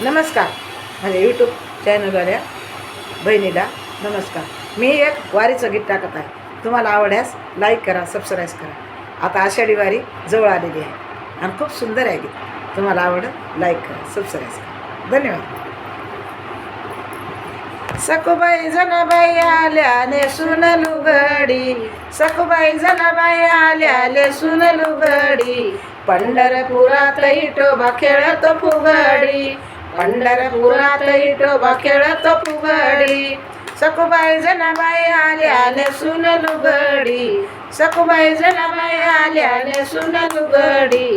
नमस्कार. माझ्या यूट्यूब चॅनलवाल्या बहिणीला नमस्कार. मी एक वारीचं गीत टाकत आहे. तुम्हाला आवडल्यास लाईक करा, सबस्क्राईब करा. आता आषाढी वारी जवळ आलेली आहे आणि खूप सुंदर आहे गीत. तुम्हाला आवडलं लाईक करा, सबस्क्राईब करा. धन्यवाद. सखुबाई जनाबाई आल्या नेसून लुगडी, सखुबाई जनाबाई आल्या नेसून लुगडी. पंढरपुरात इटोबा खेळतो फुगडी, पंढरपुरात इटोबा खेळतो फुगडी. सखुबाई जनाबाई आल्या नेसून लुगडी, सखुबाई जनाबाई आल्या नेसून लुगडी.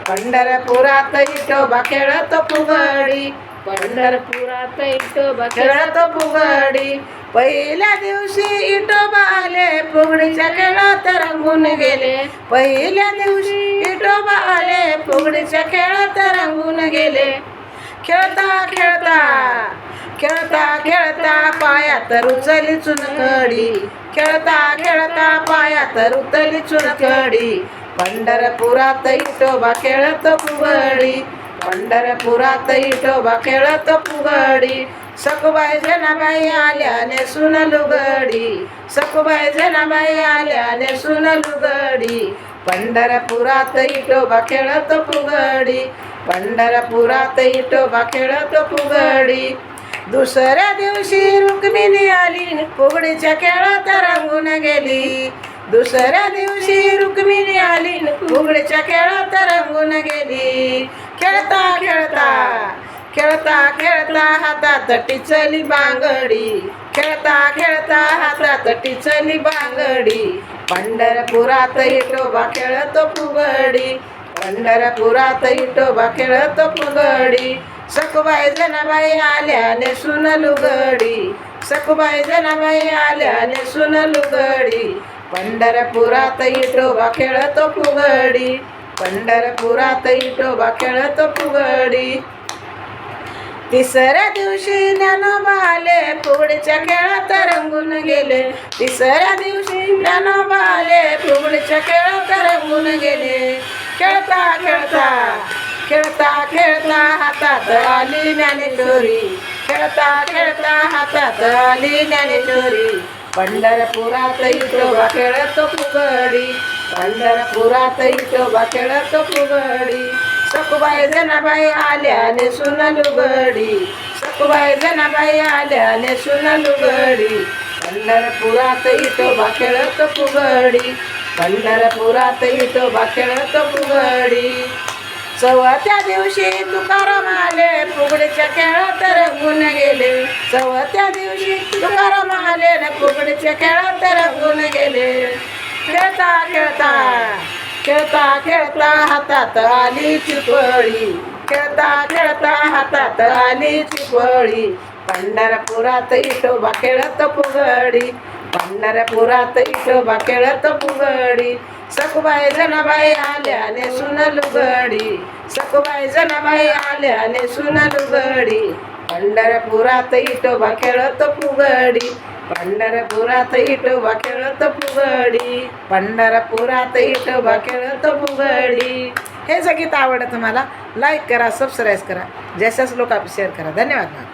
पंढरपुरात इटोबा खेळतो फुगडी, पंढरपुरात इटोबा खेळतो फुगडी. पहिल्या दिवशी इटोबा आले, फुगडीच्या खेळात रंगून गेले. पहिल्या दिवशी इटोबा आले, फुगडीच्या खेळात रंगून गेले. खेळता खेळता खेळता खेळता पायात रुचली चुनखडी, खेळता खेळता पायात रुचली चुनखडी. पंढरपुरात इटोबा खेळतो फुगडी, पंढरपुरात इटोबा खेळतो फुगडी. सखुबाई जनाबाई आल्या नेसून लुगडी, सखुबाई जनाबाई आल्या नेसून लुगडी. पंढरपुरात इटोबा खेळतो फुगडी, पंढरपुरात इटोबा खेळतो फुगडी. दुसऱ्या दिवशी रुक्मिणी आली, फुगडीच्या खेळात रंगून गेली. दुसऱ्या दिवशी रुक्मिणी आली, फुगडीच्या खेळात रंगून गेली. खेळता खेळता खेळता खेळता हातात टिचली बांगडी, खेळता खेळता हातात टिचली बांगडी. पंढरपुरात इटोबा खेळतो फुगडी, पंढरपुरात इटोबा खेळतो फुगडी. सखुबाई जनाबाई आल्या नेसून लुगडी, सखुबाई जनाबाई आल्या नेसून लुगडी. पंढरपुरात इटोबा खेळतो फुगडी, पंढरपुरात इटोबा खेळतो फुगडी. तिसऱ्या दिवशी ज्ञानोबा आले, फुगडीच्या खेळात रंगून गेले. तिसऱ्या दिवशी ज्ञानोबा आले, फुगडीच्या खेळात रंगून गेले. खेळता खेळता खेळता खेळता हातात आली ज्ञानेश्वरी, खेळता खेळता हातात आली ज्ञानेश्वरी. पंढरपुरात इटोबा खेळतो फुगडी, पंढरपुरात इटोबा खेळतो फुगडी. सखुबाई जनाबाई आल्या नेसून लुगडी, सखुबाई जनाबाई आल्या नेसून लुगडी. पंढरपुरात इटोबा खेळतो फुगडी, पंढरपुरात इटोबा खेळतो फुगडी. चौथ्या दिवशी तुकाराम आले, फुगडीच्या खेळात रंगून गेले. चौथ्या दिवशी तुकाराम आले, फुगडीच्या खेळात रंगून गेले. खेळता खेळता खेळता खेळता हातात आली चिपळी, खेळता खेळता हातात आली चिपळी. पंढरपुरात इटोबा खेळतो फुगडी, पंढरपुरात इटोबा खेळतो फुगडी. सखुबाई जनाबाई आल्या नेसून लुगडी, सखुबाई जनाबाई आल्या नेसून लुगडी. पंढरपुरात इटोबा खेळतो फुगडी, पंढरपुरात इटोबा खेळतो फुगडी. पंढरपुरात इटोबा खेळतो फुगडी. हे जे गीत आवडतं तुम्हाला लाईक करा, सबस्क्राईब करा, जास्तीत लोक शेअर करा. धन्यवाद.